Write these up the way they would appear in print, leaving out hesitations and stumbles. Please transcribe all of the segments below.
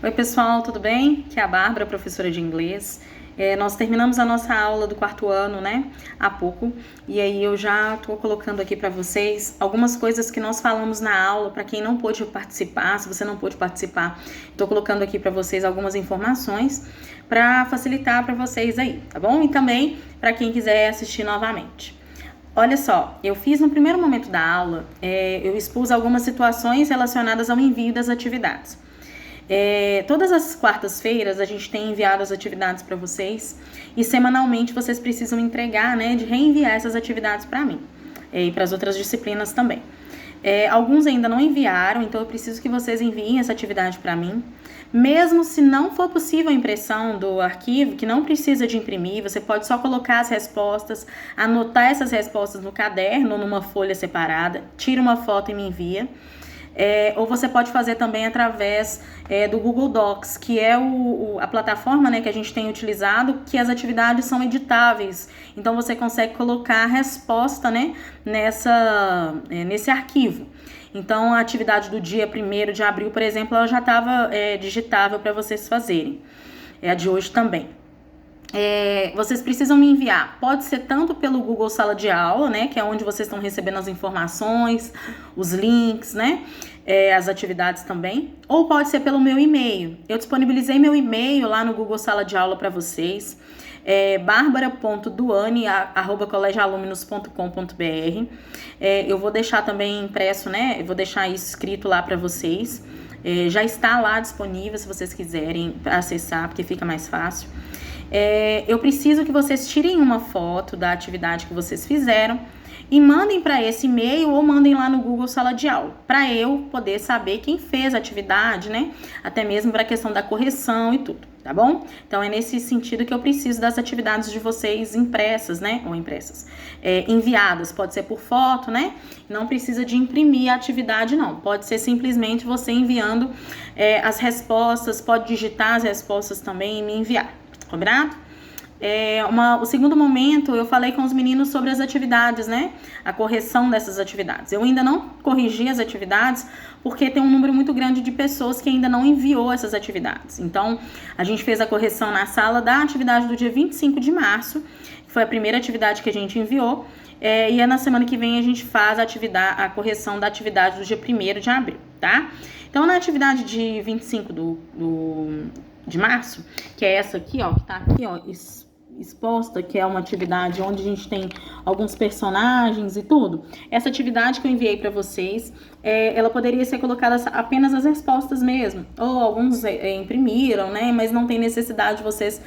Oi pessoal, tudo bem? Aqui é a Bárbara, professora de inglês. Nós terminamos a nossa aula do quarto ano, né, há pouco, e aí eu já estou colocando aqui para vocês algumas coisas que nós falamos na aula, para quem não pôde participar. Se você não pôde participar, estou colocando aqui para vocês algumas informações para facilitar para vocês aí, tá bom? E também para quem quiser assistir novamente. Olha só, eu fiz no primeiro momento da aula, eu expus algumas situações relacionadas ao envio das atividades. Todas as quartas-feiras a gente tem enviado as atividades para vocês e semanalmente vocês precisam entregar, né, de reenviar essas atividades para mim e para as outras disciplinas também. Alguns ainda não enviaram, então eu preciso que vocês enviem essa atividade para mim. Mesmo se não for possível a impressão do arquivo, que não precisa de imprimir, você pode só colocar as respostas, anotar essas respostas no caderno ou numa folha separada, tira uma foto e me envia. Ou você pode fazer também através do Google Docs, que é a plataforma, né, que a gente tem utilizado, que as atividades são editáveis. Então você consegue colocar a resposta, né, nesse arquivo. Então a atividade do dia 1º de abril, por exemplo, ela já estava digitável para vocês fazerem. A de hoje também. Vocês precisam me enviar, pode ser tanto pelo Google Sala de Aula, né, que é onde vocês estão recebendo as informações, os links, né, as atividades também, ou pode ser pelo meu e-mail. Eu disponibilizei meu e-mail lá no Google Sala de Aula para vocês, barbara.duane@colegioaluminos.com.br. Eu vou deixar também impresso, né, eu vou deixar isso escrito lá para vocês. Já está lá disponível se vocês quiserem acessar, porque fica mais fácil. Eu preciso que vocês tirem uma foto da atividade que vocês fizeram e mandem para esse e-mail ou mandem lá no Google Sala de Aula, para eu poder saber quem fez a atividade, né? Até mesmo para a questão da correção e tudo, tá bom? Então é nesse sentido que eu preciso das atividades de vocês impressas, né? Ou impressas, enviadas, pode ser por foto, né? Não precisa de imprimir a atividade, não. Pode ser simplesmente você enviando as respostas, pode digitar as respostas também e me enviar. Combinado? O segundo momento eu falei com os meninos sobre as atividades, né? A correção dessas atividades. Eu ainda não corrigi as atividades porque tem um número muito grande de pessoas que ainda não enviou essas atividades. Então, a gente fez a correção na sala da atividade do dia 25 de março, que foi a primeira atividade que a gente enviou, e na semana que vem a gente faz a correção da atividade do dia 1º de abril, tá? Então, na atividade de 25 de março, que é essa aqui, ó, que tá aqui, ó, exposta, que é uma atividade onde a gente tem alguns personagens e tudo. Essa atividade que eu enviei para vocês, ela poderia ser colocada apenas as respostas mesmo, ou alguns imprimiram, né, mas não tem necessidade de vocês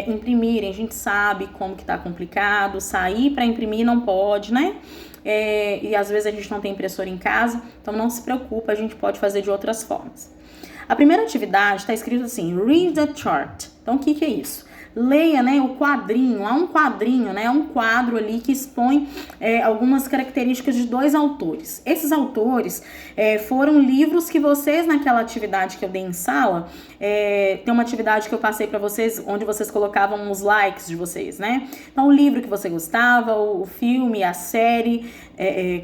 imprimirem. A gente sabe como que tá complicado, sair para imprimir não pode, né? E às vezes a gente não tem impressora em casa, então não se preocupa, a gente pode fazer de outras formas. A primeira atividade está escrito assim, read the chart. Então, o que é isso? Leia, né, o quadrinho. Há um quadrinho, né, um quadro ali que expõe algumas características de 2 autores. Esses autores foram livros que vocês, naquela atividade que eu dei em sala, tem uma atividade que eu passei para vocês, onde vocês colocavam os likes de vocês, né? Então, o livro que você gostava, o filme, a série,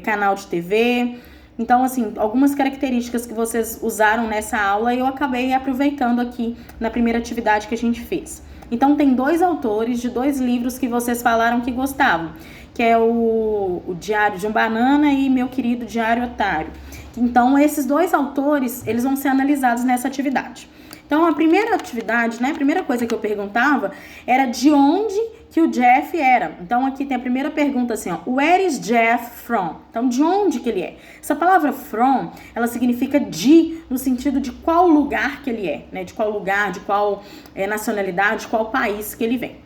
canal de TV... Então, assim, algumas características que vocês usaram nessa aula eu acabei aproveitando aqui na primeira atividade que a gente fez. Então, tem 2 autores de 2 livros que vocês falaram que gostavam, que é o Diário de um Banana e Meu Querido Diário Otário. Então, esses 2 autores, eles vão ser analisados nessa atividade. Então, a primeira atividade, né, a primeira coisa que eu perguntava era de onde que o Jeff era. Então, aqui tem a primeira pergunta assim, ó, where is Jeff from? Então, de onde que ele é? Essa palavra from, ela significa de, no sentido de qual lugar que ele é, né, de qual lugar, de qual nacionalidade, de qual país que ele vem.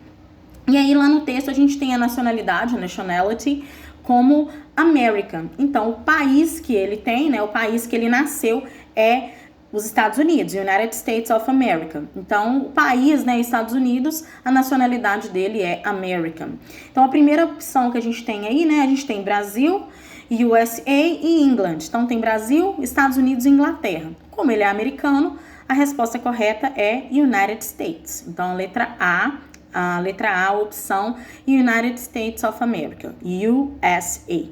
E aí, lá no texto, a gente tem a nacionalidade, a nationality, como American. Então, o país que ele tem, né, o país que ele nasceu é os Estados Unidos, United States of America. Então, o país, né, Estados Unidos, a nacionalidade dele é American. Então, a primeira opção que a gente tem aí, né, a gente tem Brasil, USA e England. Então, tem Brasil, Estados Unidos e Inglaterra. Como ele é americano, a resposta correta é United States. Então, a letra A, a opção United States of America, USA.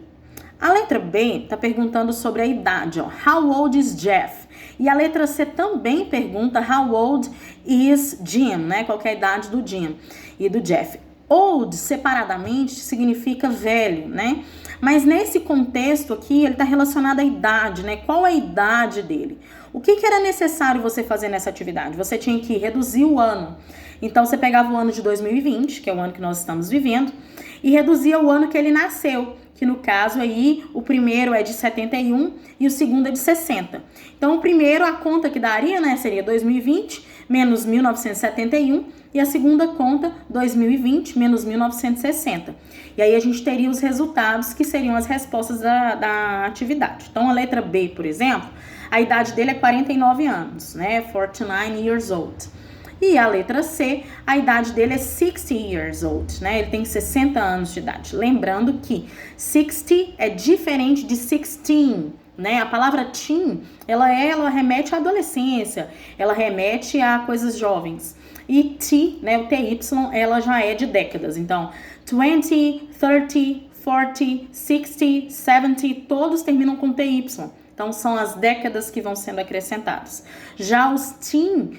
A letra B está perguntando sobre a idade, ó. How old is Jeff? E a letra C também pergunta how old is Jim, né? Qual que é a idade do Jim e do Jeff. Old, separadamente, significa velho, né? Mas nesse contexto aqui, ele está relacionado à idade, né? Qual é a idade dele? O que era necessário você fazer nessa atividade? Você tinha que reduzir o ano. Então, você pegava o ano de 2020, que é o ano que nós estamos vivendo, e reduzia o ano que ele nasceu, que no caso aí, o primeiro é de 71 e o segundo é de 60. Então, o primeiro, a conta que daria, né, seria 2020 menos 1971, e a segunda conta, 2020 menos 1960. E aí a gente teria os resultados, que seriam as respostas da atividade. Então, a letra B, por exemplo, a idade dele é 49 anos, né, 49 years old. E a letra C, a idade dele é 60 years old, né? Ele tem 60 anos de idade. Lembrando que 60 é diferente de 16, né? A palavra teen, ela remete à adolescência, ela remete a coisas jovens. E T, né, o TY, ela já é de décadas. Então, 20, 30, 40, 60, 70, todos terminam com TY. Então, são as décadas que vão sendo acrescentadas. Já os teen,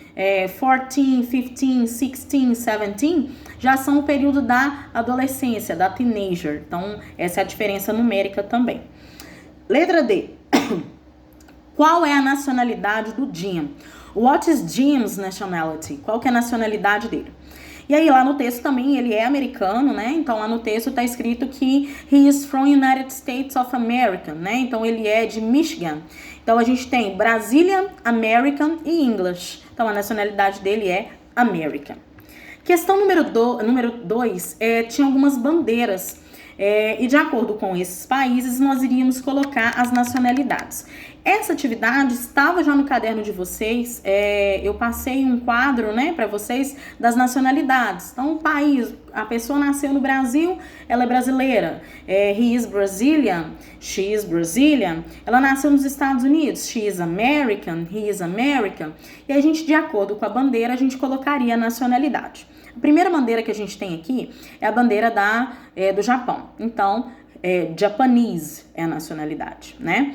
14, 15, 16, 17, já são o período da adolescência, da teenager. Então, essa é a diferença numérica também. Letra D. Qual é a nacionalidade do Jim? What is Jim's nationality? Qual que é a nacionalidade dele? E aí, lá no texto também, ele é americano, né? Então, lá no texto tá escrito que he is from United States of America, né? Então, ele é de Michigan. Então, a gente tem Brazilian, American e English. Então, a nacionalidade dele é American. Questão número 2, tinha algumas bandeiras. E de acordo com esses países, nós iríamos colocar as nacionalidades. Essa atividade estava já no caderno de vocês, eu passei um quadro, né, para vocês das nacionalidades. Então, o país, a pessoa nasceu no Brasil, ela é brasileira. He is Brazilian, she is Brazilian. Ela nasceu nos Estados Unidos, she is American, he is American. E a gente, de acordo com a bandeira, a gente colocaria a nacionalidade. A primeira bandeira que a gente tem aqui é a bandeira do Japão. Então, Japanese é a nacionalidade, né?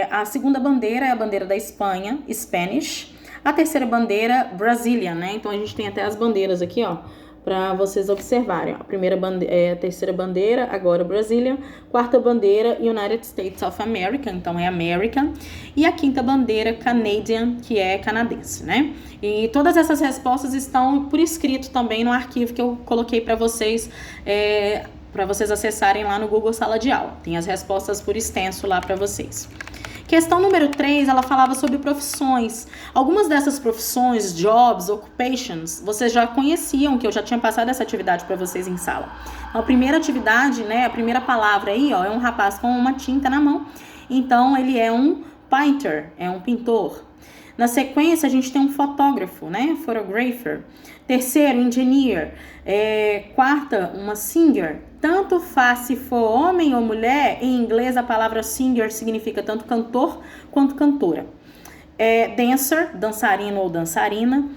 A segunda bandeira é a bandeira da Espanha, Spanish. A terceira bandeira, Brazilian, né? Então, a gente tem até as bandeiras aqui, ó, para vocês observarem. A terceira bandeira, agora Brazilian. Quarta bandeira, United States of America, então é American. E a quinta bandeira, Canadian, que é canadense, né? E todas essas respostas estão por escrito também no arquivo que eu coloquei para vocês acessarem lá no Google Sala de Aula. Tem as respostas por extenso lá para vocês. Questão número 3, ela falava sobre profissões. Algumas dessas profissões, jobs, occupations, vocês já conheciam, que eu já tinha passado essa atividade para vocês em sala. Então, a primeira atividade, né, a primeira palavra aí, ó, é um rapaz com uma tinta na mão. Então, ele é um painter, é um pintor. Na sequência, a gente tem um fotógrafo, né, photographer. Terceiro, engineer. Quarta, uma singer. Tanto faz se for homem ou mulher, em inglês a palavra singer significa tanto cantor quanto cantora. Dancer, dançarino ou dançarina.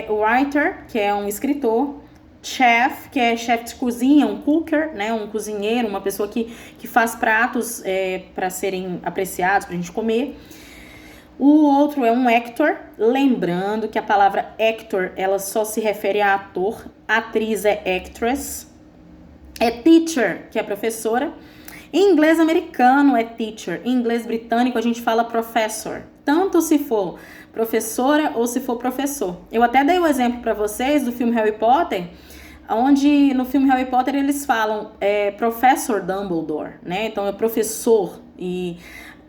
Writer, que é um escritor. Chef, que é chefe de cozinha, um cooker, né, um cozinheiro, uma pessoa que faz pratos para serem apreciados, para a gente comer. O outro é um actor, lembrando que a palavra actor, ela só se refere a ator, atriz é actress. Teacher, que é professora. Em inglês americano é teacher, em inglês britânico a gente fala professor, tanto se for professora ou se for professor. Eu até dei o exemplo para vocês do filme Harry Potter, onde no filme Harry Potter eles falam Professor Dumbledore, né? Então é professor e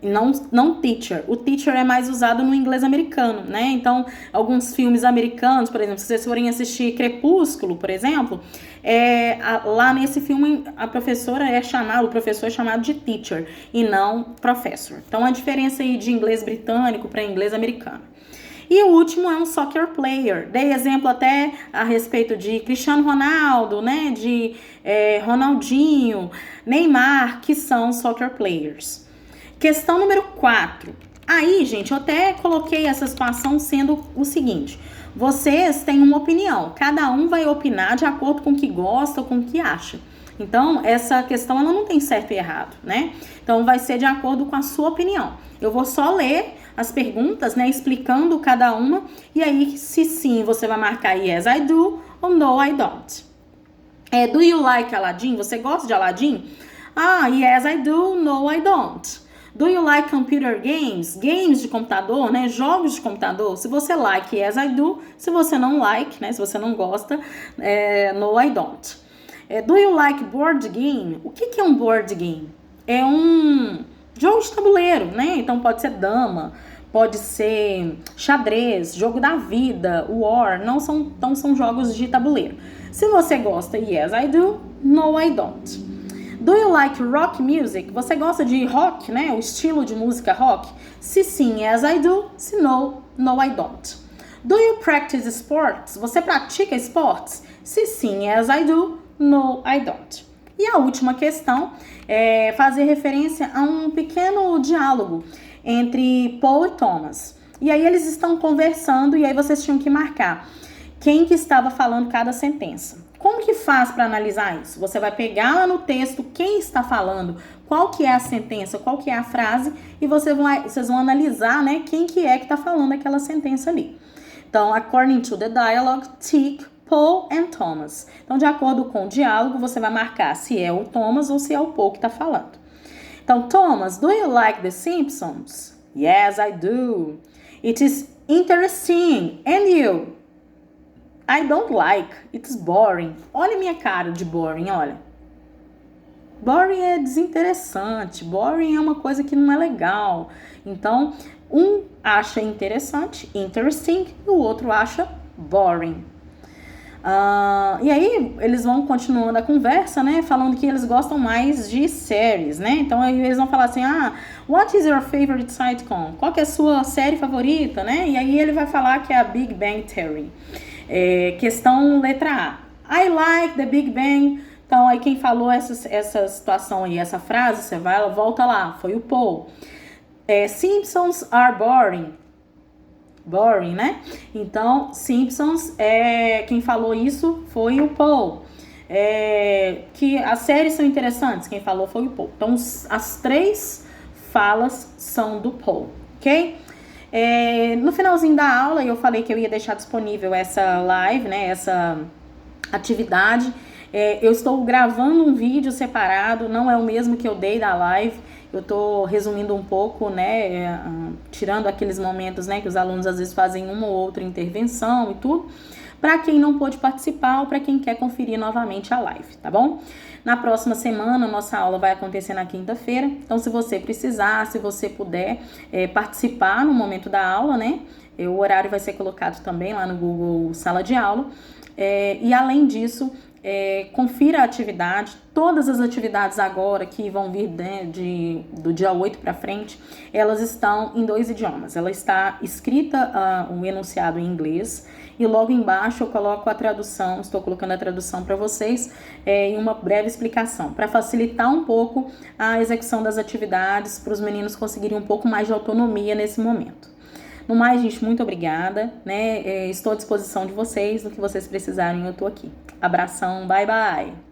não teacher. O teacher é mais usado no inglês americano, né? Então, alguns filmes americanos, por exemplo, se vocês forem assistir Crepúsculo, por exemplo, lá nesse filme o professor é chamado de teacher e não professor. Então, a diferença aí de inglês britânico para inglês americano. E o último é um soccer player. Dei exemplo até a respeito de Cristiano Ronaldo, né? De Ronaldinho, Neymar, que são soccer players. Questão número 4. Aí, gente, eu até coloquei essa situação sendo o seguinte. Vocês têm uma opinião. Cada um vai opinar de acordo com o que gosta ou com o que acha. Então, essa questão ela não tem certo e errado, né? Então, vai ser de acordo com a sua opinião. Eu vou só ler as perguntas, né, explicando cada uma, e aí se sim, você vai marcar yes, I do, ou no, I don't. Do you like Aladdin? Você gosta de Aladdin? Yes, I do, no, I don't. Do you like computer games? Games de computador, né? Jogos de computador. Se você like, yes, I do. Se você não like, né? Se você não gosta, no, I don't. Do you like board game? O que é um board game? É um jogo de tabuleiro, né? Então pode ser dama, pode ser xadrez, jogo da vida, war. Então são jogos de tabuleiro. Se você gosta, yes, I do. No, I don't. Do you like rock music? Você gosta de rock, né? O estilo de música rock? Se sim, yes, I do. Se no, no, I don't. Do you practice sports? Você pratica esportes? Se sim, yes, I do. No, I don't. E a última questão é fazer referência a um pequeno diálogo entre Paul e Thomas. E aí eles estão conversando e aí vocês tinham que marcar quem que estava falando cada sentença. Como que faz para analisar isso? Você vai pegar lá no texto quem está falando, qual que é a sentença, qual que é a frase, e vocês vão analisar, né, quem que é que está falando aquela sentença ali. Então, according to the dialogue, tick Paul and Thomas. Então, de acordo com o diálogo, você vai marcar se é o Thomas ou se é o Paul que está falando. Então, Thomas, do you like The Simpsons? Yes, I do. It is interesting. And you? I don't like. It's boring. Olha minha cara de boring, olha. Boring é desinteressante. Boring é uma coisa que não é legal. Então, um acha interessante, interesting, e o outro acha boring. E aí, eles vão continuando a conversa, né? Falando que eles gostam mais de séries, né? Então, aí eles vão falar assim, what is your favorite sitcom? Qual que é a sua série favorita, né? E aí ele vai falar que é a Big Bang Theory. Questão letra A. I like the Big Bang. Então, aí quem falou essa situação aí, essa frase, você vai, volta lá, foi o Paul. Simpsons are boring. Boring, né? Então, Simpsons, quem falou isso foi o Paul. Que as séries são interessantes, quem falou foi o Paul. Então, as três falas são do Paul, ok? No finalzinho da aula, eu falei que eu ia deixar disponível essa live, né? Essa atividade. Eu estou gravando um vídeo separado, não é o mesmo que eu dei da live. Eu tô resumindo um pouco, né, tirando aqueles momentos, né, que os alunos às vezes fazem uma ou outra intervenção e tudo, para quem não pôde participar ou para quem quer conferir novamente a live, tá bom? Na próxima semana, nossa aula vai acontecer na quinta-feira, então se você precisar, se você puder participar no momento da aula, né, o horário vai ser colocado também lá no Google Sala de Aula, e além disso, confira a atividade, todas as atividades agora que vão vir do dia 8 para frente, elas estão em 2 idiomas. Ela está escrita, um enunciado em inglês, e logo embaixo eu coloco a tradução, estou colocando a tradução para vocês em uma breve explicação, para facilitar um pouco a execução das atividades, para os meninos conseguirem um pouco mais de autonomia nesse momento. No mais, gente, muito obrigada, né? Estou à disposição de vocês, no que vocês precisarem, eu tô aqui. Abração, bye, bye!